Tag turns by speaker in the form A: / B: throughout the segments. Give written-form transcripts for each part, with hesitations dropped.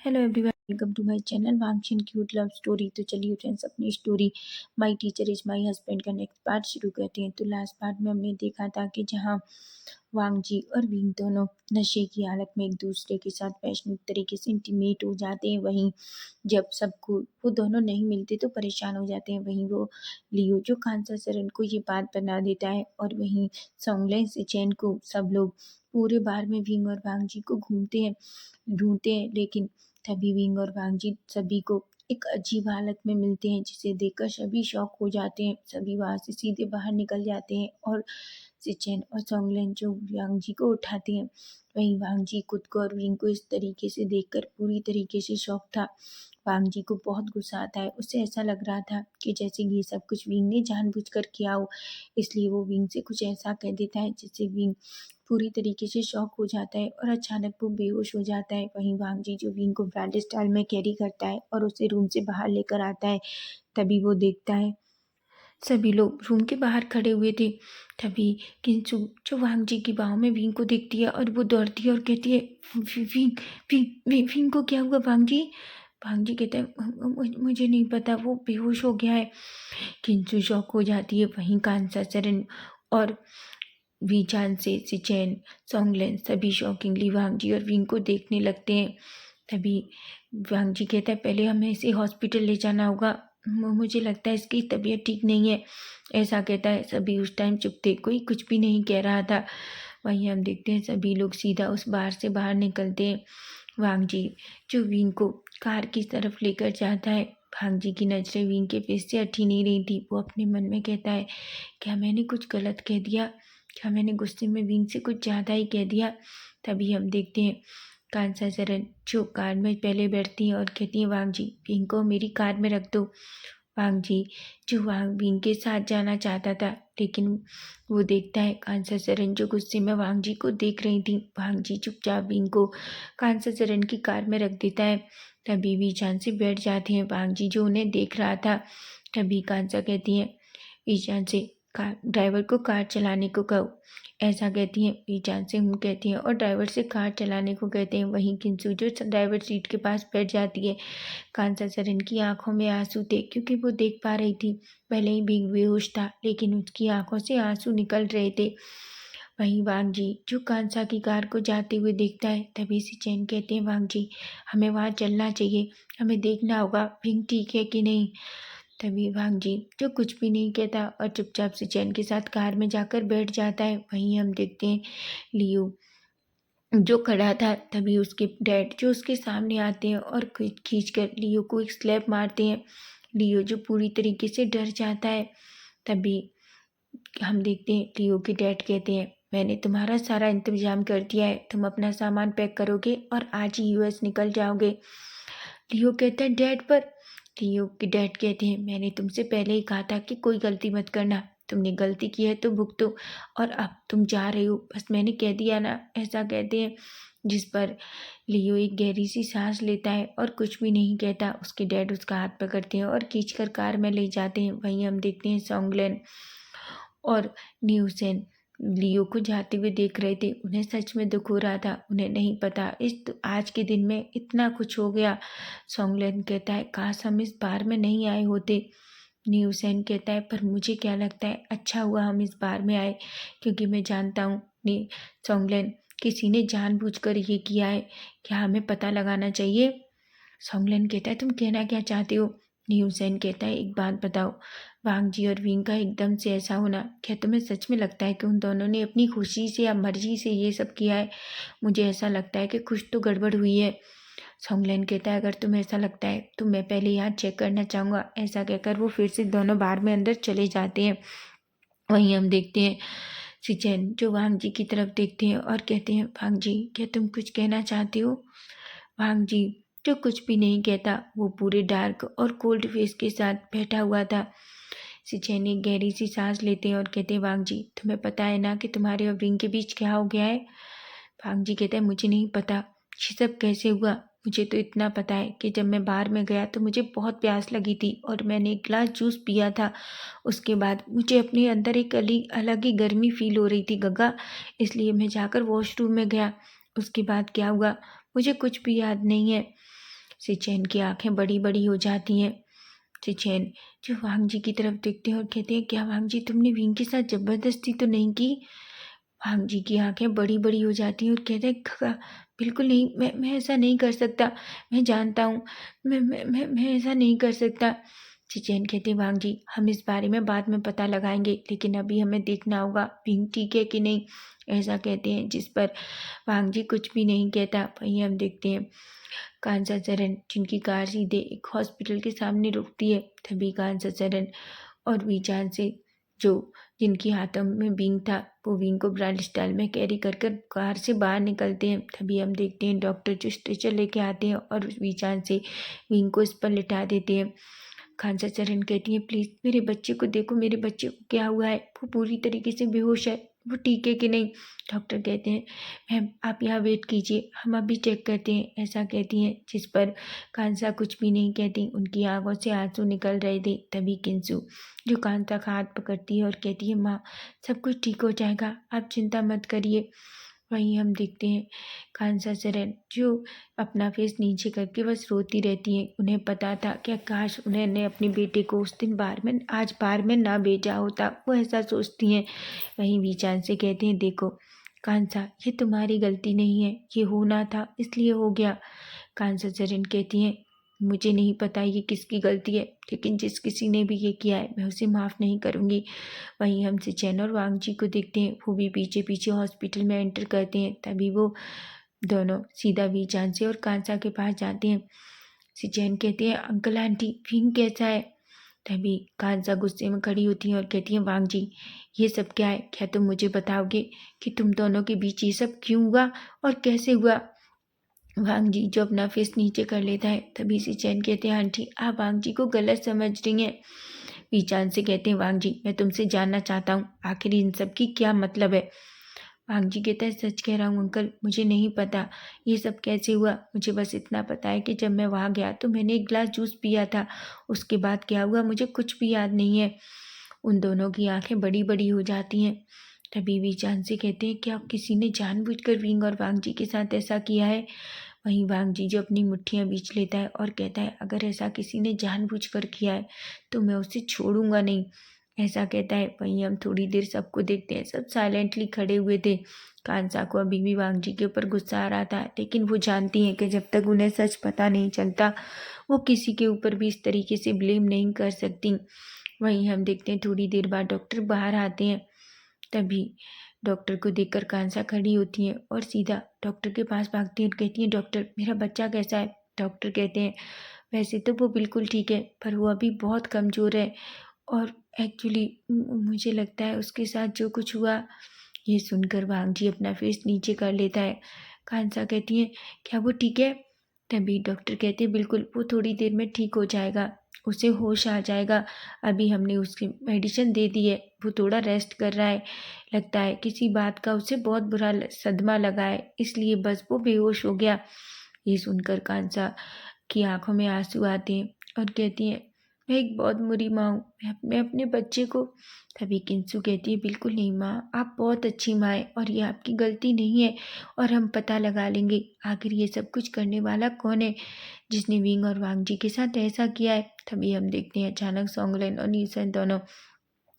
A: Hello everyone, welcome to my channel वांगचिन cute love story. तो चलिए फ्रेंड्स, अपनी story my teacher is my husband का next part शुरू करते हैं। तो लास्ट पार्ट में हमने देखा था कि जहां वांग जी और विंग दोनों नशे की हालत में एक दूसरे के साथ पैशनेट तरीके से इंटीमेट हो जाते हैं, वहीं जब सबको वो दोनों नहीं मिलते तो परेशान हो जाते हैं। वहीं वो लियो जो कांसा सरन को ये बात बना देता है, और वहीं सोंगले से चैन को सब लोग पूरे बार में विंग और वांग जी को ढूंढते हैं, लेकिन तभी विंग और वांग जी सभी को एक अजीब हालत में मिलते हैं, जिसे देखकर सभी शॉक हो जाते हैं। सभी वहां से सीधे बाहर निकल जाते हैं और सिचेन और सोंगलेन जो वांग जी को उठाते हैं। वहीं वांग जी खुद को और विंग को इस तरीके से देखकर पूरी तरीके से शॉक था। वांग जी को बहुत गुस्सा आता है। उसे ऐसा लग रहा था कि जैसे ये सब कुछ विंग ने जानबूझकर किया हो, इसलिए वो विंग से कुछ ऐसा कह देता है जिससे विंग पूरी तरीके से शॉक हो जाता है और अचानक वो बेहोश हो जाता है। वहीं वांग जी जो विंग को ब्रांड स्टाइल में कैरी करता है और उसे रूम से बाहर लेकर आता है, तभी वो देखता है सभी लोग रूम के बाहर खड़े हुए थे। तभी किंचु जो वांग जी की बाहों में विंग को देखती है और वो दौड़ती है और कहती है, विंग विंग को क्या हुआ वांग जी? वांग जी कहते हैं, मुझे नहीं पता, वो बेहोश हो गया है। किंचु शॉक हो जाती है। वहीं कांसा चरण और वीचान से सिचेन सोंगलेन सभी शॉकिंगली वांग जी और विंग को देखने लगते हैं। तभी वांग जी कहता है, पहले हमें इसे हॉस्पिटल ले जाना होगा, मुझे लगता है इसकी तबीयत ठीक नहीं है। ऐसा कहता है। सभी उस टाइम चुप थे, कोई कुछ भी नहीं कह रहा था। वहीं हम देखते हैं सभी लोग सीधा उस बार से बाहर निकलते हैं। वांग जी जो विंग को कार की तरफ लेकर जाता है। वांग जी की नजरें विंग के फेस से हटी नहीं रही थी। वो अपने मन में कहता है, क्या मैंने कुछ गलत कह दिया? क्या मैंने गुस्से में विंग से कुछ ज़्यादा ही कह दिया? तभी हम देखते हैं कांसा चरण जो कार में पहले बैठती हैं और कहती हैं, वांग जी विंग को मेरी कार में रख दो। वांग जी जो वांग विंग के साथ जाना चाहता था, लेकिन वो देखता है कांसा चरण जो गुस्से में वांग जी को देख रही थी। वांग जी चुपचाप विंग को कांसा चरण की कार में रख देता है। तभी वीचान से बैठ जाते हैं वांग जी जो उन्हें देख रहा था। तभी कांसा कहती है वीचान से, कार ड्राइवर को कार चलाने को कहो। ऐसा कहती हैं वीचान से कहती हैं और ड्राइवर से कार चलाने को कहते हैं। वहीं किंसु जो ड्राइवर सीट के पास बैठ जाती है। कांसा चरण की आंखों में आंसू थे, क्योंकि वो देख पा रही थी भले ही भी बेहोश था, लेकिन उसकी आंखों से आंसू निकल रहे थे। वहीं वांग जी जो कांसा की कार को जाते हुए देखता है, तभी से चैन कहते हैं, वांग जी हमें वहाँ चलना चाहिए, हमें देखना होगा विंग ठीक है कि नहीं। तभी वांग जी जो कुछ भी नहीं कहता और चुपचाप से चैन के साथ कार में जाकर बैठ जाता है। वहीं हम देखते हैं लियो जो खड़ा था। तभी उसके डैड जो उसके सामने आते हैं और खींच कर लियो को एक स्लैप मारते हैं। लियो जो पूरी तरीके से डर जाता है। तभी हम देखते हैं लियो के डैड कहते हैं, मैंने तुम्हारा सारा इंतजाम कर दिया है, तुम अपना सामान पैक करोगे और आज ही यूएस निकल जाओगे। लियो कहता है, डैड पर? लियो के डैड कहते हैं, मैंने तुमसे पहले ही कहा था कि कोई गलती मत करना, तुमने गलती की है तो भुगतो, और अब तुम जा रहे हो, बस मैंने कह दिया ना। ऐसा कहते हैं, जिस पर लियो एक गहरी सी सांस लेता है और कुछ भी नहीं कहता। उसके डैड उसका हाथ पकड़ते हैं और खींचकर कार में ले जाते हैं। वहीं हम देखते हैं सोंगलेन और न्यूसेन लियो को जाते हुए देख रहे थे। उन्हें सच में दुख हो रहा था। उन्हें नहीं पता आज के दिन में इतना कुछ हो गया। सोंगलेन कहता है, काश हम इस बार में नहीं आए होते। न्यूसेन कहता है, पर मुझे क्या लगता है अच्छा हुआ हम इस बार में आए, क्योंकि मैं जानता हूँ सोंगलेन किसी ने जानबूझकर ये किया है। क्या हमें पता लगाना चाहिए? सोंगलेन कहता है, तुम कहना क्या चाहते हो? न्यूसेन कहता है, एक बात बताओ, वांग जी और विंग का एकदम से ऐसा होना, क्या तुम्हें सच में लगता है कि उन दोनों ने अपनी खुशी से या मर्जी से ये सब किया है? मुझे ऐसा लगता है कि कुछ तो गड़बड़ हुई है। सोंगलेन कहता है, अगर तुम्हें ऐसा लगता है तो मैं पहले यहाँ चेक करना चाहूँगा। ऐसा कहकर वो फिर से दोनों बार में अंदर चले जाते हैं। वहीं हम देखते हैं सिचेन जो वांग जी की तरफ देखते हैं और कहते हैं, वांग जी क्या तुम कुछ कहना चाहते हो? वांग जी जो कुछ भी नहीं कहता, वो पूरे डार्क और कोल्ड फेस के साथ बैठा हुआ था। सिचेन एक गहरी सी सांस लेते हैं और कहते हैं, वांग जी तुम्हें पता है ना कि तुम्हारे और विंग के बीच क्या हो गया है? वांग जी कहते हैं, मुझे नहीं पता ये सब कैसे हुआ। मुझे तो इतना पता है कि जब मैं बाहर में गया तो मुझे बहुत प्यास लगी थी और मैंने एक गिलास जूस पिया था। उसके बाद मुझे अपने अंदर एक अलग ही गर्मी फील हो रही थी गग्गा, इसलिए मैं जाकर वॉशरूम में गया। उसके बाद क्या हुआ मुझे कुछ भी याद नहीं है। सिचैन की आंखें बड़ी बड़ी हो जाती हैं। सिचैन जो वांग जी की तरफ देखते हैं और कहते हैं, क्या वांग जी तुमने विंग के साथ जबरदस्ती तो नहीं की? वांग जी की आंखें बड़ी बड़ी हो जाती हैं और कहते हैं, खगा बिल्कुल नहीं, मैं ऐसा नहीं कर सकता, मैं जानता हूँ, मैं ऐसा नहीं कर सकता। सिचैन कहते हैं, वांग जी हम इस बारे में बाद में पता लगाएंगे, लेकिन अभी हमें देखना होगा विंग ठीक है कि नहीं। ऐसा कहते हैं, जिस पर वांग जी कुछ भी नहीं कहता। वहीं हम देखते हैं कांसा चरण जिनकी कार सीधे एक हॉस्पिटल के सामने रुकती है। तभी कांसा चरण और वीचान से जो जिनकी हाथों में विंग था, वो विंग को ब्रांड स्टाइल में कैरी कर कर कार से बाहर निकलते हैं। तभी हम देखते हैं डॉक्टर जो स्ट्रेचर लेके आते हैं और वीचान से विंग को इस पर लिटा देते हैं। खांसा चरण कहती हैं, प्लीज़ मेरे बच्चे को देखो, मेरे बच्चे को क्या हुआ है, वो पूरी तरीके से बेहोश है, वो ठीक है कि नहीं। डॉक्टर कहते हैं, मैम आप यहाँ वेट कीजिए, हम अभी चेक करते हैं। ऐसा कहती हैं, जिस पर कांसा कुछ भी नहीं कहती, उनकी आंखों से आंसू निकल रहे थे। तभी किंसु जो कांसा का हाथ पकड़ती है और कहती है, माँ सब कुछ ठीक हो जाएगा, आप चिंता मत करिए। वहीं हम देखते हैं कांसा चरण जो अपना फेस नीचे करके बस रोती रहती हैं। उन्हें पता था कि काश उन्होंने अपने बेटे को उस दिन आज बार में ना भेजा होता, वो ऐसा सोचती हैं। वहीं वीचान से कहते हैं, देखो कांसा ये तुम्हारी गलती नहीं है, ये होना था इसलिए हो गया। कांसा चरण कहती हैं, मुझे नहीं पता ये किसकी गलती है, लेकिन जिस किसी ने भी ये किया है मैं उसे माफ़ नहीं करूँगी। वहीं हम सिचैन और वांग जी को देखते हैं, वो भी पीछे पीछे हॉस्पिटल में एंटर करते हैं। तभी वो दोनों सीधा वीचान से और कांसा के पास जाते हैं। सिचैन कहते हैं, अंकल आंटी विंग कैसा है? तभी कांसा गुस्से में खड़ी होती है और कहती है, वांग जी ये सब क्या है? क्या तुम मुझे बताओगे कि तुम दोनों के बीच ये सब क्यों हुआ और कैसे हुआ? वांग जी जो अपना फेस नीचे कर लेता है। तभी सिचैन कहते हैं, आंटी आप वांग जी को गलत समझ रही हैं। वीचान से कहते हैं, वांग जी मैं तुमसे जानना चाहता हूँ आखिर इन सब की क्या मतलब है। वांग जी कहता है, सच कह रहा हूँ अंकल, मुझे नहीं पता ये सब कैसे हुआ। मुझे बस इतना पता है कि जब मैं वहाँ गया तो मैंने एक गिलास जूस पिया था, उसके बाद क्या हुआ मुझे कुछ भी याद नहीं है। उन दोनों की आंखें बड़ी बड़ी हो जाती हैं। तभी वीचान से कहते हैं, क्या किसी ने जानबूझकर विंग और वांग जी के साथ ऐसा किया है? वहीं वांग जी जो अपनी मुट्ठियां बीच लेता है और कहता है, अगर ऐसा किसी ने जानबूझकर किया है तो मैं उसे छोड़ूंगा नहीं। ऐसा कहता है। वहीं हम थोड़ी देर सबको देखते हैं, सब साइलेंटली खड़े हुए थे। कांसा को अभी भी वांग जी के ऊपर गुस्सा आ रहा था, लेकिन वो जानती हैं कि जब तक उन्हें सच पता नहीं चलता वो किसी के ऊपर भी इस तरीके से ब्लेम नहीं कर सकती। वहीं हम देखते हैं थोड़ी देर बाद डॉक्टर बाहर आते हैं। तभी डॉक्टर को देखकर कांसा खड़ी होती हैं और सीधा डॉक्टर के पास भागती हैं और कहती हैं, डॉक्टर मेरा बच्चा कैसा है? डॉक्टर कहते हैं, वैसे तो वो बिल्कुल ठीक है, पर वो अभी बहुत कमज़ोर है और एक्चुअली मुझे लगता है उसके साथ जो कुछ हुआ। ये सुनकर वांग जी अपना फेस नीचे कर लेता है। कांसा कहती हैं, क्या वो ठीक है? तभी डॉक्टर कहते हैं, बिल्कुल वो थोड़ी देर में ठीक हो जाएगा, उसे होश आ जाएगा। अभी हमने उसकी मेडिसिन दे दी है, वो थोड़ा रेस्ट कर रहा है, लगता है किसी बात का उसे बहुत बुरा सदमा लगा है, इसलिए बस वो बेहोश हो गया। ये सुनकर कांसा की आंखों में आंसू आते हैं और कहती हैं, मैं एक बहुत बुरी माँ हूँ, मैं अपने बच्चे को। तभी किंसु कहती है, बिल्कुल नहीं माँ, आप बहुत अच्छी माँ हैं और ये आपकी गलती नहीं है और हम पता लगा लेंगे आखिर ये सब कुछ करने वाला कौन है जिसने विंग और वांग जी के साथ ऐसा किया है। तभी हम देखते हैं अचानक सोंगलेन और नीसन दोनों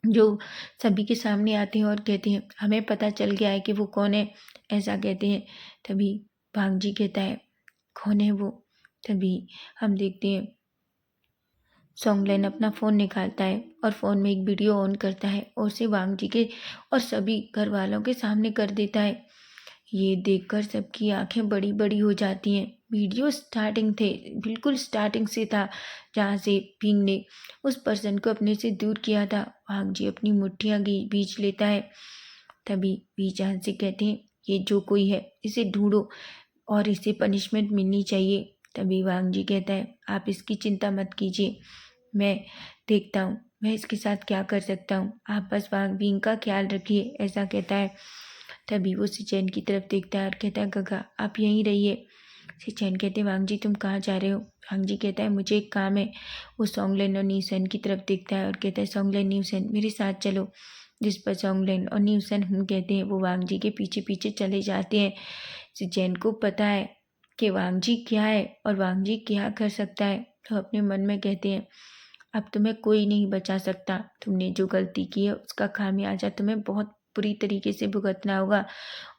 A: जो सभी के सामने आते हैं और कहते हैं, हमें पता चल गया है कि वो कौन है। ऐसा कहते हैं। तभी वांग जी कहता है, कौन है वो? तभी हम देखते हैं सोंगलेन अपना फ़ोन निकालता है और फ़ोन में एक वीडियो ऑन करता है और उसे वांग जी के और सभी घर वालों के सामने कर देता है। ये देखकर सबकी आंखें बड़ी बड़ी हो जाती हैं। वीडियो बिल्कुल स्टार्टिंग से था, जहाँ से पिंग ने उस पर्सन को अपने से दूर किया था। वांग जी अपनी मुट्ठियाँ बीच लेता है। तभी बीजान से कहते हैं, ये जो कोई है इसे ढूंढो और इसे पनिशमेंट मिलनी चाहिए। तभी वांग जी कहता है, आप इसकी चिंता मत कीजिए, मैं देखता हूँ मैं इसके साथ क्या कर सकता हूँ, आप बस वांग विंग का ख्याल रखिए। ऐसा कहता है। तभी वो सिचैन की तरफ देखता है और कहता है, गगा आप यहीं रहिए। सिचैन कहते हैं, वांग जी तुम कहाँ जा रहे हो? वांग जी कहता है, मुझे एक काम है। वो सोंगलेन और न्यूसन की तरफ देखता है और कहता है, सोंगलेन न्यूसन मेरे साथ चलो। जिस पर सोंगलेन और न्यूसन हम कहते हैं वो वांग जी के पीछे पीछे चले जाते हैं। सिचैन को पता है कि वांग जी क्या है और वांग जी क्या कर सकता है। तो अपने मन में कहते हैं अब तुम्हें कोई नहीं बचा सकता, तुमने जो गलती की है उसका खामियाजा तुम्हें बहुत बुरी तरीके से भुगतना होगा।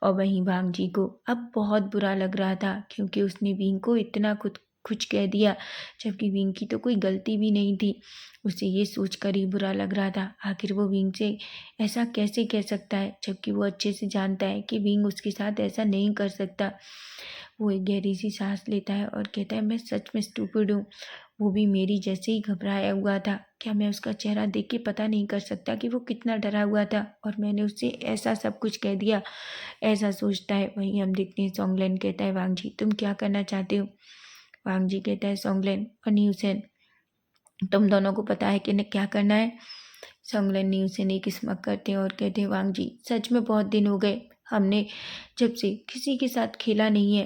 A: और वहीं भांग जी को अब बहुत बुरा लग रहा था क्योंकि उसने विंग को इतना खुद कुछ कह दिया जबकि विंग की तो कोई गलती भी नहीं थी। उसे ये सोचकर ही बुरा लग रहा था आखिर वो विंग से ऐसा कैसे कह सकता है जबकि वो अच्छे से जानता है कि विंग उसके साथ ऐसा नहीं कर सकता। वो एक गहरी सी सांस लेता है और कहता है मैं सच में स्टूपिड हूँ, वो भी मेरी जैसे ही घबराया हुआ था। क्या मैं उसका चेहरा देख के पता नहीं कर सकता कि वो कितना डरा हुआ था और मैंने उससे ऐसा सब कुछ कह दिया। ऐसा सोचता है। वहीं हम देखते हैं सोंगलेन कहता है वांग जी तुम क्या करना चाहते हो। वांग जी कहता है सोंगलेन और न्यूसेन तुम दोनों को पता है कि न क्या करना है। सोंगलेन न्यूसेन एक स्मक करते हैं और कहते हैं वांग जी सच में बहुत दिन हो गए, हमने जब से किसी के साथ खेला नहीं है।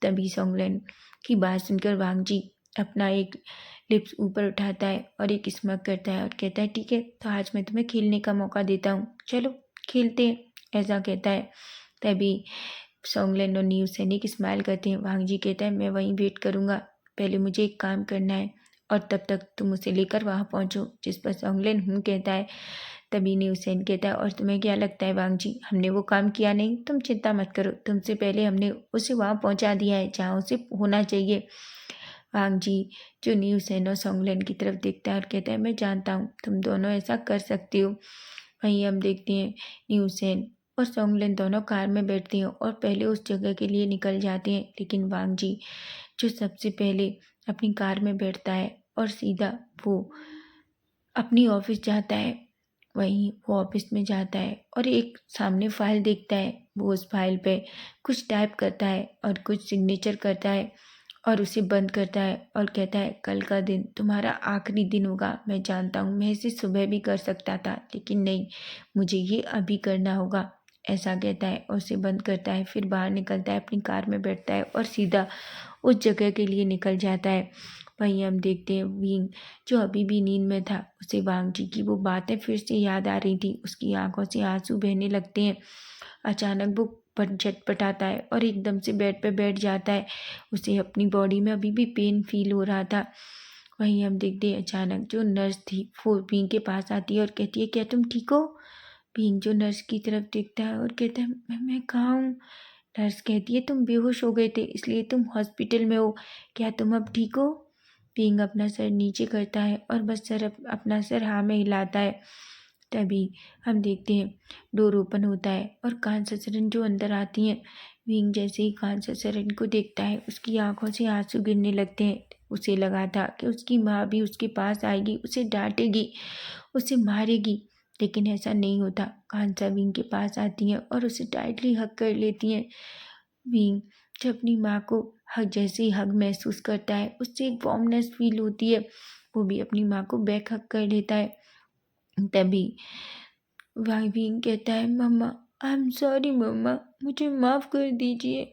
A: तभी सोंगलेन की बात सुनकर वांग जी अपना एक लिप्स ऊपर उठाता है और एक स्मग करता है और कहता है ठीक है तो आज मैं तुम्हें खेलने का मौका देता हूँ, चलो खेलते हैं, ऐसा कहता है। तभी सोंगलेन और न्यूसेन एक स्माइल करते हैं। वांग जी कहता है मैं वहीं वेट करूँगा, पहले मुझे एक काम करना है और तब तक तुम उसे लेकर वहाँ पहुँचो। जिस पर सोंगलेन कहता है। तभी न्यूसेन कहता है और तुम्हें क्या लगता है वांग जी हमने वो काम किया नहीं, तुम चिंता मत करो, तुमसे पहले हमने उसे वहाँ पहुँचा दिया है जहाँ उसे होना चाहिए। वांग जी जो न्यूसेन और सोंगलेन की तरफ देखता है और कहता है मैं जानता हूँ तुम दोनों ऐसा कर सकती हो। वहीं हम देखते हैं न्यूसेन और सोंगलेन दोनों कार में बैठते हैं और पहले उस जगह के लिए निकल जाते हैं। लेकिन वांग जी जो सबसे पहले अपनी कार में बैठता है और सीधा वो अपनी ऑफिस जाता है। वहीं वो ऑफिस में जाता है और एक सामने फाइल देखता है। वो उस फाइल पे कुछ टाइप करता है और कुछ सिग्नेचर करता है और उसे बंद करता है और कहता है कल का दिन तुम्हारा आखिरी दिन होगा। मैं जानता हूँ मैं इसे सुबह भी कर सकता था लेकिन नहीं, मुझे ये अभी करना होगा, ऐसा कहता है और उसे बंद करता है। फिर बाहर निकलता है, अपनी कार में बैठता है और सीधा उस जगह के लिए निकल जाता है। वहीं हम देखते हैं विंग जो अभी भी नींद में था, उसे वांग जी की वो बातें फिर से याद आ रही थी। उसकी आंखों से आंसू बहने लगते हैं। अचानक वो झटपटाता है और एकदम से बेड पे बैठ जाता है। उसे अपनी बॉडी में अभी भी पेन फील हो रहा था। वहीं हम देखते हैं अचानक जो नर्स थी वो विंग के पास आती है और कहती है क्या तुम ठीक हो। विंग जो नर्स की तरफ देखता है और कहता है मैं कहाँ हूँ। नर्स कहती है तुम बेहोश हो गए थे इसलिए तुम हॉस्पिटल में हो, क्या तुम अब ठीक हो। पिंग अपना सर नीचे करता है और बस अपना सर हाँ में हिलाता है। तभी हम देखते हैं डोर ओपन होता है और कांसा सरन जो अंदर आती हैं। विंग जैसे ही कांसा सरन को देखता है उसकी आंखों से आंसू गिरने लगते हैं। उसे लगा था कि उसकी माँ भी उसके पास आएगी, उसे डांटेगी, उसे मारेगी, लेकिन ऐसा नहीं होता। कांसा विंग के पास आती हैं और उसे टाइटली हग कर लेती हैं। विंग जब अपनी माँ को हग जैसे ही हग महसूस करता है उससे एक वार्मनेस फील होती है। वो भी अपनी माँ को बैक हग कर लेता है। तभी विंग कहता है मम्मा आई एम सॉरी मम्मा, मुझे माफ़ कर दीजिए।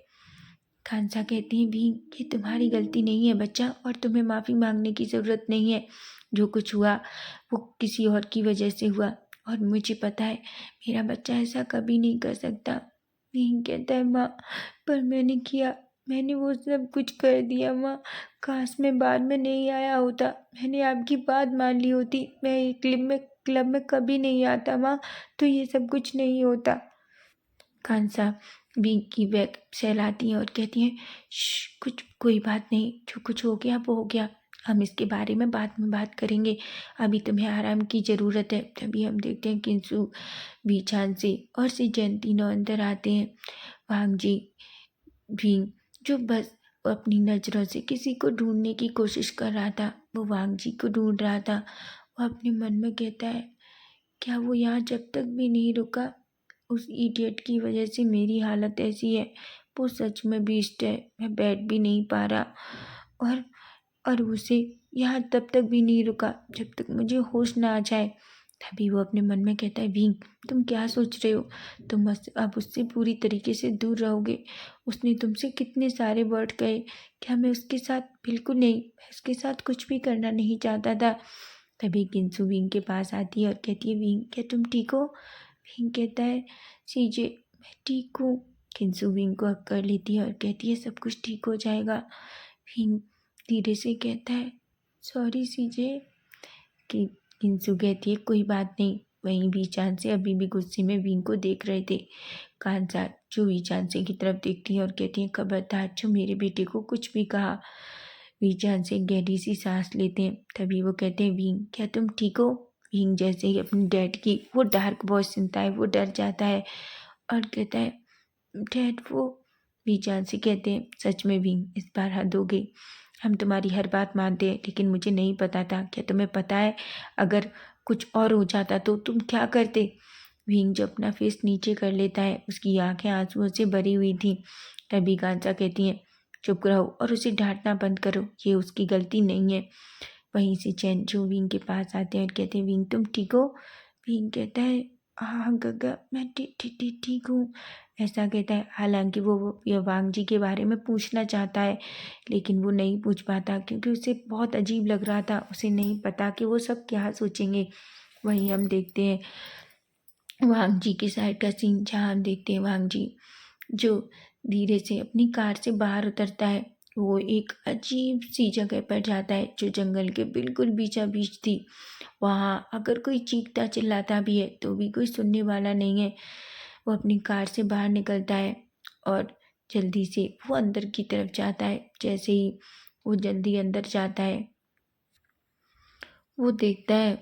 A: खानसा कहती हैं भी ये तुम्हारी गलती नहीं है बच्चा और तुम्हें माफ़ी मांगने की ज़रूरत नहीं है। जो कुछ हुआ वो किसी और की वजह से हुआ और मुझे पता है मेरा बच्चा ऐसा कभी नहीं कर सकता। नहीं कहता है माँ पर मैंने किया, मैंने वो सब कुछ कर दिया माँ, काश मैं बाद में नहीं आया होता, मैंने आपकी बात मान ली होती, मैं एक क्लब में कभी नहीं आता माँ, तो ये सब कुछ नहीं होता। खानसा विंग की बैग सहलाती हैं और कहती हैं कुछ कोई बात नहीं, जो कुछ हो गया वो हो गया, हम इसके बारे में बाद में बात करेंगे, अभी तुम्हें आराम की ज़रूरत है। तभी हम देखते हैं किंसु बीचान से और से जैन तीनों अंदर आते हैं। वांग जी भी जो बस अपनी नज़रों से किसी को ढूंढने की कोशिश कर रहा था, वो वांग जी को ढूंढ रहा था। वो अपने मन में कहता है क्या वो यहाँ जब तक भी नहीं रुका, उस इडियट की वजह से मेरी हालत ऐसी है। वो सच में बीस्ट है, मैं बैठ भी नहीं पा रहा और उसे यहाँ तब तक भी नहीं रुका जब तक मुझे होश ना आ जाए। तभी वो अपने मन में कहता है विंग तुम क्या सोच रहे हो, तुम बस अब उससे पूरी तरीके से दूर रहोगे। उसने तुमसे कितने सारे वर्ड कहे, क्या मैं उसके साथ, बिल्कुल नहीं, मैं उसके साथ कुछ भी करना नहीं चाहता था। तभी किंसु विंग के पास आती है और कहती है विंग क्या तुम ठीक हो। विंग कहता है सीजे मैं ठीक हूँ, किंसु विंग को हक कर लेती है और कहती है सब कुछ ठीक हो जाएगा। विंग धीरे से कहता है सॉरी सीजे। कि किंसु कहती है कोई बात नहीं। वहीं बीचान से अभी भी गुस्से में विंग को देख रहे थे। कांसा जो बीचान से की तरफ देखती है और कहती है खबरदार जो मेरे बेटे को कुछ भी कहा। बीचान से गहरी सी सांस लेते हैं। तभी वो कहते हैं विंग क्या तुम ठीक हो। विंग जैसे ही अपनी डैड की वो डार्क वॉइस सुनता है वो डर जाता है और कहता है डैड वो। बीचान से कहते हैं सच में विंग इस बार हद हो गई। हम तुम्हारी हर बात मानते हैं लेकिन मुझे नहीं पता था। क्या तुम्हें पता है अगर कुछ और हो जाता तो तुम क्या करते। विंग जो अपना फेस नीचे कर लेता है उसकी आंखें आंसुओं से भरी हुई थी। तभी कांसा कहती है चुप रहो और उसे डांटना बंद करो ये उसकी गलती नहीं है। वहीं से चैन जो विंग के पास आते हैं और कहते हैं विंग तुम ठीक हो। विंग कहता है हाँ गगा मैं ठीक हूँ। ऐसा कहता है हालांकि वो वांग जी के बारे में पूछना चाहता है लेकिन वो नहीं पूछ पाता क्योंकि उसे बहुत अजीब लग रहा था। उसे नहीं पता कि वो सब क्या सोचेंगे। वहीं हम देखते हैं वांग जी की साइड का सीन जहाँ हम देखते हैं वांग जी जो धीरे से अपनी कार से बाहर उतरता है। वो एक अजीब सी जगह पर जाता है जो जंगल के बिल्कुल बीचा बीच थी। वहाँ अगर कोई चीखता चिल्लाता भी है तो भी कोई सुनने वाला नहीं है। वो अपनी कार से बाहर निकलता है और जल्दी से वो अंदर की तरफ जाता है। जैसे ही वो जल्दी अंदर जाता है वो देखता है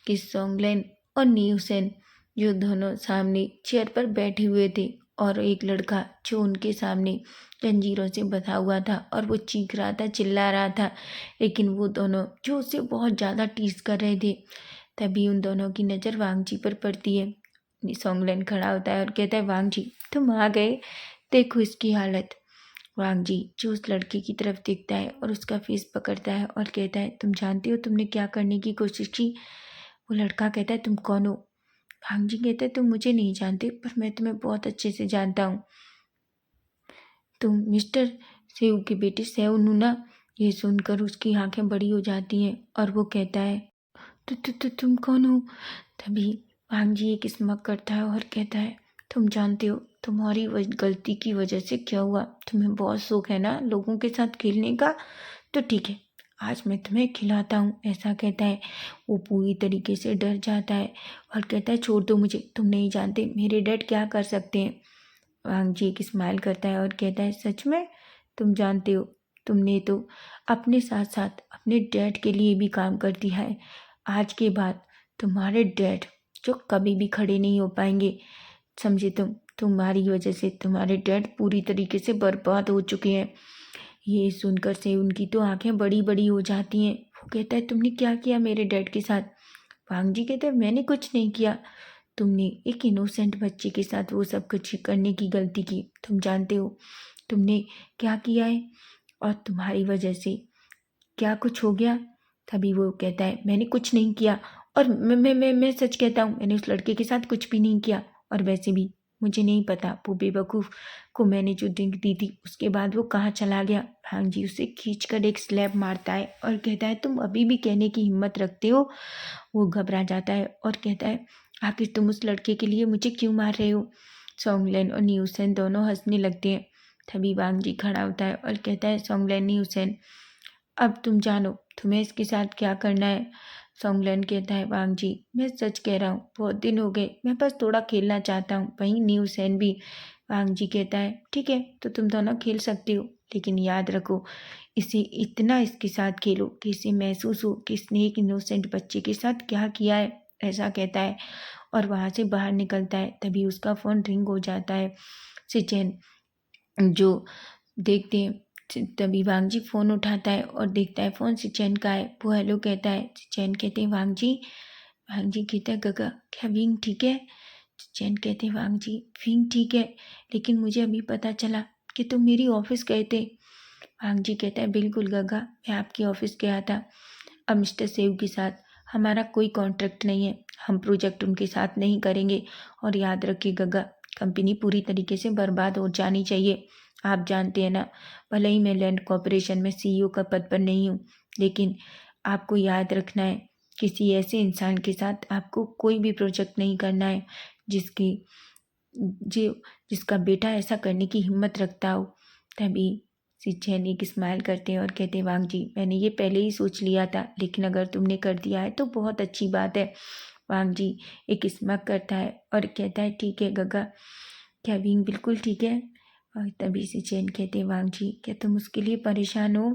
A: कि सोंगलेन और न्यूसेन जो दोनों सामने चेयर पर बैठे हुए थे और एक लड़का जो उनके सामने जंजीरों से बंधा हुआ था और वो चीख रहा था चिल्ला रहा था लेकिन वो दोनों जो उससे बहुत ज़्यादा टीस कर रहे थे। तभी उन दोनों की नज़र वांग जी पर पड़ती है। सोंगलेन खड़ा होता है और कहता है वांग जी तुम आ गए देखो इसकी हालत। वांग जी जो उस लड़के की तरफ देखता है और उसका फेस पकड़ता है और कहता है तुम जानते हो तुमने क्या करने की कोशिश की। वो लड़का कहता है तुम कौन हो। वांग जी कहते हैं तुम मुझे नहीं जानते पर मैं तुम्हें बहुत अच्छे से जानता हूँ। तुम मिस्टर सेऊ के बेटे सेऊ नूना। ये सुनकर उसकी आंखें बड़ी हो जाती हैं और वो कहता है तुम कौन हो। तभी वांग जी एक स्मक करता है और कहता है तुम जानते हो तुम्हारी गलती की वजह से क्या हुआ। तुम्हें बहुत शौक है ना लोगों के साथ खेलने का तो ठीक है आज मैं तुम्हें खिलाता हूँ। ऐसा कहता है वो पूरी तरीके से डर जाता है और कहता है छोड़ दो मुझे तुम नहीं जानते मेरे डैड क्या कर सकते हैं। वांग जी एक स्माइल करता है और कहता है सच में तुम जानते हो तुमने तो अपने साथ साथ अपने डैड के लिए भी काम कर दिया है। आज के बाद तुम्हारे डैड जो कभी भी खड़े नहीं हो पाएंगे समझे तुम्हारी वजह से तुम्हारे डैड पूरी तरीके से बर्बाद हो चुके हैं। ये सुनकर से उनकी तो आंखें बड़ी बड़ी हो जाती हैं। वो कहता है तुमने क्या किया मेरे डैड के साथ। वांग जी कहते हैं मैंने कुछ नहीं किया। तुमने एक इनोसेंट बच्चे के साथ वो सब कुछ करने की गलती की। तुम जानते हो तुमने क्या किया है और तुम्हारी वजह से क्या कुछ हो गया। तभी वो कहता है मैंने कुछ नहीं किया और मैं सच कहता हूँ मैंने उस लड़के के साथ कुछ भी नहीं किया और वैसे भी मुझे नहीं पता वो बेवकूफ़ को मैंने जो ड्रिंक दी थी उसके बाद वो कहाँ चला गया। भांग जी उसे खींचकर एक स्लैप मारता है और कहता है तुम अभी भी कहने की हिम्मत रखते हो। वो घबरा जाता है और कहता है आखिर तुम उस लड़के के लिए मुझे क्यों मार रहे हो। सोंगलेन और न्यूसेन दोनों हंसने लगते हैं। तभी वांग जी खड़ा होता है और कहता है सोंगलेन न्यूसेन अब तुम जानो तुम्हें इसके साथ क्या करना है। सोंगलेन कहता है वांग जी मैं सच कह रहा हूँ बहुत दिन हो गए मैं बस थोड़ा खेलना चाहता हूँ। वहीं न्यूसेन भी। वांग जी कहता है ठीक है तो तुम दोनों खेल सकते हो लेकिन याद रखो इसे इतना इसके साथ खेलो कि इसे महसूस हो कि इसने एक इनोसेंट बच्चे के साथ क्या किया है। ऐसा कहता है और वहाँ से बाहर निकलता है। तभी उसका फ़ोन रिंग हो जाता है। सिचेन जो देखते हैं तभी वांग जी फ़ोन उठाता है और देखता है फ़ोन सिचेन का है। वो हेलो कहता है। सिचेन कहते हैं वांग जी कहता है गगा क्या विंग ठीक है। सिचेन कहते हैं वांग जी विंग ठीक है लेकिन मुझे अभी पता चला कि तुम मेरी ऑफिस गए थे। वांग जी कहता है बिल्कुल गगा मैं आपके ऑफिस गया था। अब मिस्टर सेव के साथ हमारा कोई कॉन्ट्रैक्ट नहीं है। हम प्रोजेक्ट उनके साथ नहीं करेंगे और याद रखिए गगा कंपनी पूरी तरीके से बर्बाद हो जानी चाहिए। आप जानते हैं ना भले ही मैं लैंड कॉरपोरेशन में सीईओ का पद पर नहीं हूँ लेकिन आपको याद रखना है किसी ऐसे इंसान के साथ आपको कोई भी प्रोजेक्ट नहीं करना है जिसकी जो जिसका बेटा ऐसा करने की हिम्मत रखता हो। तभी शिवचैन एक स्माइल करते हैं और कहते हैं, वांग जी मैंने ये पहले ही सोच लिया था, लेकिन अगर तुमने कर दिया है तो बहुत अच्छी बात है। वांग जी एक स्माइल करता है और कहता है, ठीक है गगा, क्या विंग बिल्कुल ठीक है। और तभी शिवचैन कहते हैं, वांग जी क्या तुम उसके लिए परेशान हो।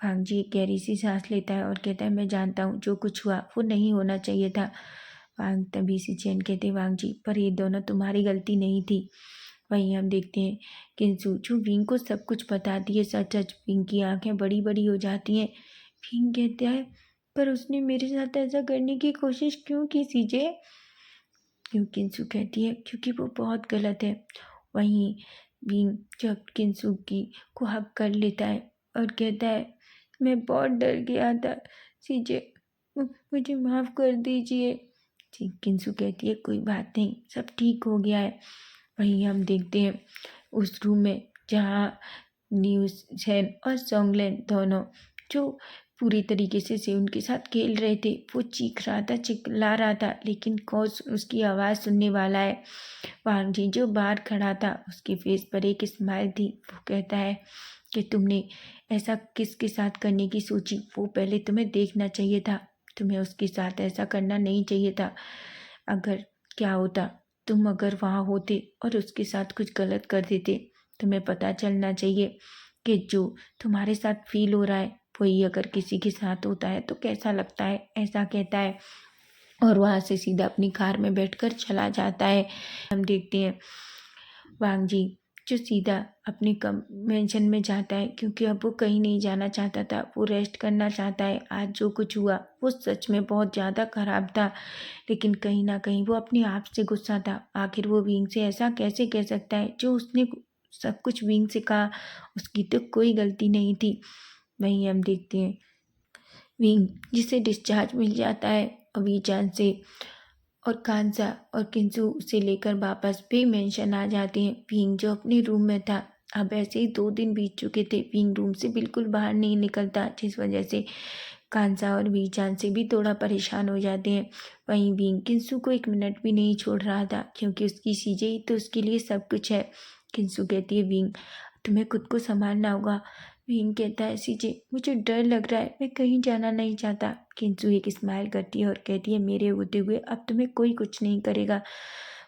A: वांग जी एक गहरी सी सांस लेता है और कहता है, मैं जानता हूँ जो कुछ हुआ वो नहीं होना चाहिए था। वांग तभी शिवचैन कहते हैं, वांग जी पर ये दोनों तुम्हारी गलती नहीं थी। वहीं हम देखते हैं किंसु जो विंग को सब कुछ बताती है सच सच। विंग की आंखें बड़ी बड़ी हो जाती हैं। विंग कहता है, पर उसने मेरे साथ ऐसा करने की कोशिश क्यों की सीजे। क्यों किंसु कहती है, क्योंकि वो बहुत गलत है। वहीं विंग जब किंसु की को हक कर लेता है और कहता है, मैं बहुत डर गया था सीजे, मुझे माफ़ कर दीजिए। जी किंसु कहती है, कोई बात नहीं, सब ठीक हो गया है। वहीं हम देखते हैं उस रूम में जहाँ न्यूज़ चैन और सोंगलेन दोनों जो पूरी तरीके से उनके साथ खेल रहे थे, वो चीख रहा था, चिल्ला रहा था, लेकिन कौन उसकी आवाज़ सुनने वाला है। वांग जी जो बाहर खड़ा था उसके फेस पर एक स्माइल थी। वो कहता है कि तुमने ऐसा किसके साथ करने की सोची, वो पहले तुम्हें देखना चाहिए था, तुम्हें उसके साथ ऐसा करना नहीं चाहिए था। अगर क्या होता, तुम अगर वहाँ होते और उसके साथ कुछ गलत कर देते, तुम्हें पता चलना चाहिए कि जो तुम्हारे साथ फील हो रहा है वही अगर किसी के साथ होता है तो कैसा लगता है, ऐसा कहता है। और वहाँ से सीधा अपनी कार में बैठकर चला जाता है। हम देखते हैं वांग जी जो सीधा अपने कन्वेंशन में जाता है, क्योंकि अब वो कहीं नहीं जाना चाहता था, वो रेस्ट करना चाहता है। आज जो कुछ हुआ वो सच में बहुत ज़्यादा खराब था, लेकिन कहीं ना कहीं वो अपने आप से गुस्सा था। आखिर वो विंग से ऐसा कैसे कह सकता है, जो उसने सब कुछ विंग से कहा, उसकी तो कोई गलती नहीं थी। वहीं हम देखते हैं विंग जिसे डिस्चार्ज मिल जाता है अवीजान से, और कांसा और किंसु से लेकर वापस भी मेंशन आ जाते हैं। विंग जो अपने रूम में था, अब ऐसे ही 2 दिन बीत चुके थे, विंग रूम से बिल्कुल बाहर नहीं निकलता, जिस वजह से कांसा और वीचान से भी थोड़ा परेशान हो जाते हैं। वहीं विंग किंसु को 1 मिनट भी नहीं छोड़ रहा था, क्योंकि उसकी चीज़ें ही तो उसके लिए सब कुछ है। किंसु कहती है, विंग तुम्हें खुद को संभालना होगा। विंग कहता है, सीजे मुझे डर लग रहा है, मैं कहीं जाना नहीं चाहता। किंसु एक स्माइल करती है और कहती है, मेरे होते हुए अब तुम्हें कोई कुछ नहीं करेगा।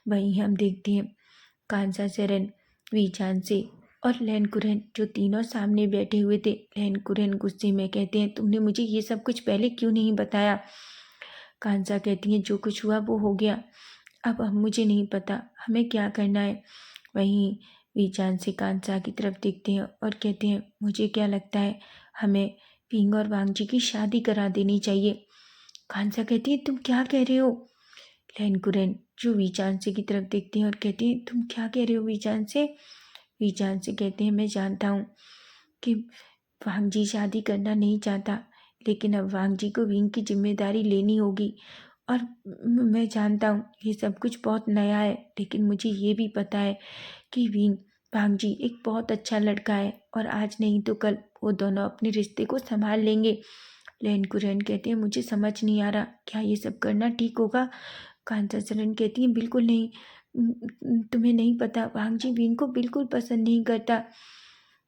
A: वहीं हम देखते हैं कांसा सेरेन, वीचान से और लैनकुरन जो तीनों सामने बैठे हुए थे। लैनकुरन गुस्से में कहते हैं, तुमने मुझे ये सब कुछ पहले क्यों नहीं बताया। कांसा कहती है, जो कुछ हुआ वो हो गया, अब मुझे नहीं पता हमें क्या करना है। वहीं वीचान से कांसा की तरफ देखते हैं और कहते हैं, मुझे क्या लगता है हमें पिंग और वांग जी की शादी करा देनी चाहिए। कांसा कहती है, तुम क्या कह रहे हो। लैनकुरन जो वीचान से की तरफ देखते हैं और कहते हैं, तुम क्या कह रहे हो वीचान से। वीचान से कहते हैं, मैं जानता हूँ कि वांग जी शादी करना नहीं चाहता, लेकिन अब वांग जी को विंग की जिम्मेदारी लेनी होगी। और मैं जानता हूँ ये सब कुछ बहुत नया है, लेकिन मुझे ये भी पता है कि विंग वांग जी एक बहुत अच्छा लड़का है, और आज नहीं तो कल वो दोनों अपने रिश्ते को संभाल लेंगे। लैनकुरन कहते हैं, मुझे समझ नहीं आ रहा क्या ये सब करना ठीक होगा। कांता चरण कहती है, बिल्कुल नहीं, तुम्हें नहीं पता, वांग जी विंग को बिल्कुल पसंद नहीं करता।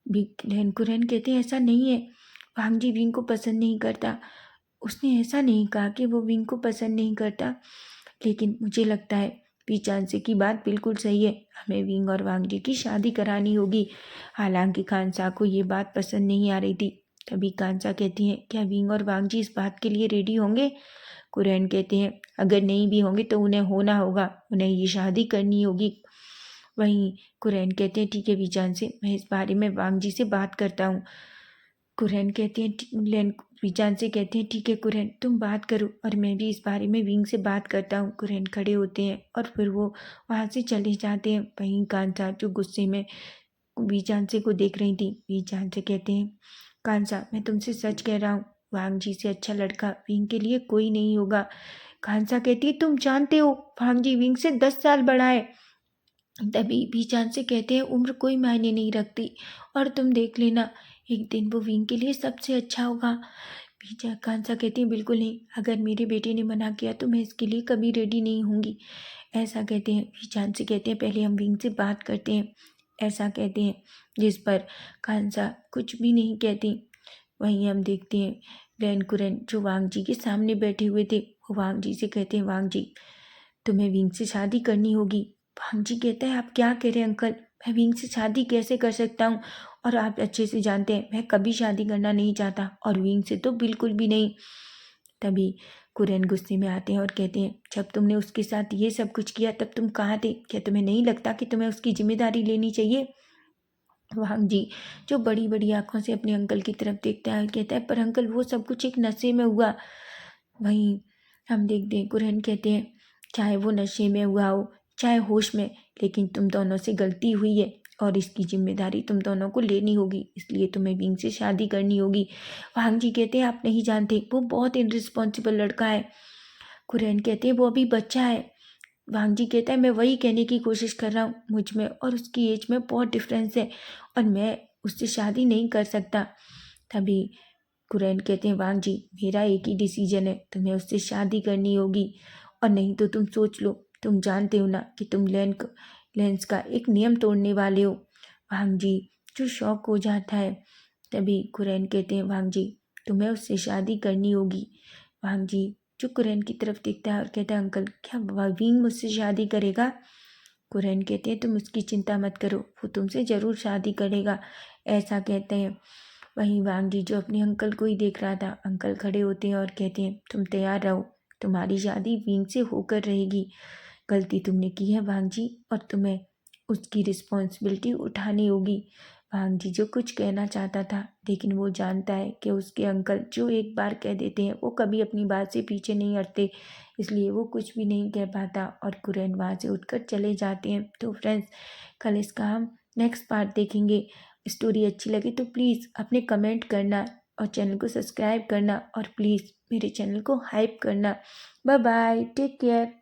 A: लैनकुरन कहते हैं, ऐसा नहीं है, वांग जी विंग को पसंद नहीं करता, उसने ऐसा नहीं कहा कि वो विंग को पसंद नहीं करता, लेकिन मुझे लगता है पीचानसे की बात बिल्कुल सही है, हमें विंग और वांग जी की शादी करानी होगी। हालांकि कांसा को ये बात पसंद नहीं आ रही थी। तभी कांसा कहती है, क्या विंग और वांग जी इस बात के लिए रेडी होंगे। कुरैन कहते हैं, अगर नहीं भी होंगे तो उन्हें होना होगा, उन्हें ये शादी करनी होगी। वहीं कुरैन कहते हैं, ठीक है वीचान से, मैं इस बारे में वांग जी से बात करता हूँ। कुरैन कहते हैं, वीचान से कहते हैं, ठीक है कुरैन तुम बात करो, और मैं भी इस बारे में विंग से बात करता हूँ। कुरैन खड़े होते हैं और फिर वो वहाँ से चले जाते हैं। वहीं कांसा जो गुस्से में वीचांसे को देख रही थी, वीचांसे कहते हैं, कांसा मैं तुमसे सच कह रहा हूँ, वांग जी से अच्छा लड़का विंग के लिए कोई नहीं होगा। कांसा कहती है, तुम जानते हो वांग जी विंग से 10 साल बड़ा है। तभी वीचांसे कहते हैं, उम्र कोई मायने नहीं रखती, और तुम देख लेना एक दिन वो विंग के लिए सबसे अच्छा होगा। कांसा कहती हैं बिल्कुल नहीं, अगर मेरे बेटे ने मना किया तो मैं इसके लिए कभी रेडी नहीं होंगी। ऐसा कहते हैं। झांसी कहते हैं पहले हम विंग से बात करते हैं, ऐसा कहते हैं। जिस पर कांसा कुछ भी नहीं कहती। वहीं हम देखते हैं रैन कुरैन जो वांग जी के सामने बैठे हुए थे, वो वांग जी से कहते हैं वांग जी तुम्हें विंग से शादी करनी होगी। वांग जी कहता है आप क्या कह रहे हैं अंकल, मैं विंग से शादी कैसे कर सकता हूँ, और आप अच्छे से जानते हैं मैं कभी शादी करना नहीं चाहता, और विंग से तो बिल्कुल भी नहीं। तभी कुरैन गुस्से में आते हैं और कहते हैं जब तुमने उसके साथ ये सब कुछ किया तब तुम कहाँ थे, क्या तुम्हें नहीं लगता कि तुम्हें उसकी जिम्मेदारी लेनी चाहिए। वांग जी जो बड़ी बड़ी आंखों से अपने अंकल की तरफ देखता है और कहता है पर अंकल वो सब कुछ एक नशे में हुआ। वहीं हम देखते हैं कुरैन कहते हैं चाहे वो नशे में हुआ हो चाहे होश में, लेकिन तुम दोनों से गलती हुई है और इसकी जिम्मेदारी तुम दोनों को लेनी होगी, इसलिए तुम्हें विंग से शादी करनी होगी। वांग जी कहते हैं आप नहीं जानते वो बहुत इनरिस्पॉन्सिबल लड़का है। कुरैन कहते हैं वो अभी बच्चा है। वांग जी कहता है मैं वही कहने की कोशिश कर रहा हूँ, मुझ में और उसकी एज में बहुत डिफरेंस है और मैं उससे शादी नहीं कर सकता। तभी कुरैन कहते हैं वांग जी मेरा एक ही डिसीजन है, तुम्हें उससे शादी करनी होगी और नहीं तो तुम सोच लो, तुम जानते हो ना कि तुम लेंस का एक नियम तोड़ने वाले हो। वांग जी जो शौक हो जाता है। तभी कुरैन कहते हैं वांग जी तुम्हें उससे शादी करनी होगी। वांग जी जो कुरैन की तरफ देखता है और कहता है अंकल क्या विंग मुझसे शादी करेगा। कुरैन कहते हैं तुम उसकी चिंता मत करो, वो तुमसे ज़रूर शादी करेगा, ऐसा कहते हैं। वहीं वांग जी जो अपने अंकल को ही देख रहा था, अंकल खड़े होते हैं और कहते हैं तुम तैयार रहो, तुम्हारी शादी विंग से होकर रहेगी। गलती तुमने की है वांग जी और तुम्हें उसकी रिस्पॉन्सिबिलिटी उठानी होगी। वांग जी जो कुछ कहना चाहता था, लेकिन वो जानता है कि उसके अंकल जो एक बार कह देते हैं वो कभी अपनी बात से पीछे नहीं हटते, इसलिए वो कुछ भी नहीं कह पाता और कुरैन वहाँ से उठकर चले जाते हैं। तो फ्रेंड्स कल इसका हम नेक्स्ट पार्ट देखेंगे। स्टोरी अच्छी लगी तो प्लीज़ अपने कमेंट करना और चैनल को सब्सक्राइब करना और प्लीज़ मेरे चैनल को हाइप करना। Bye bye, take care.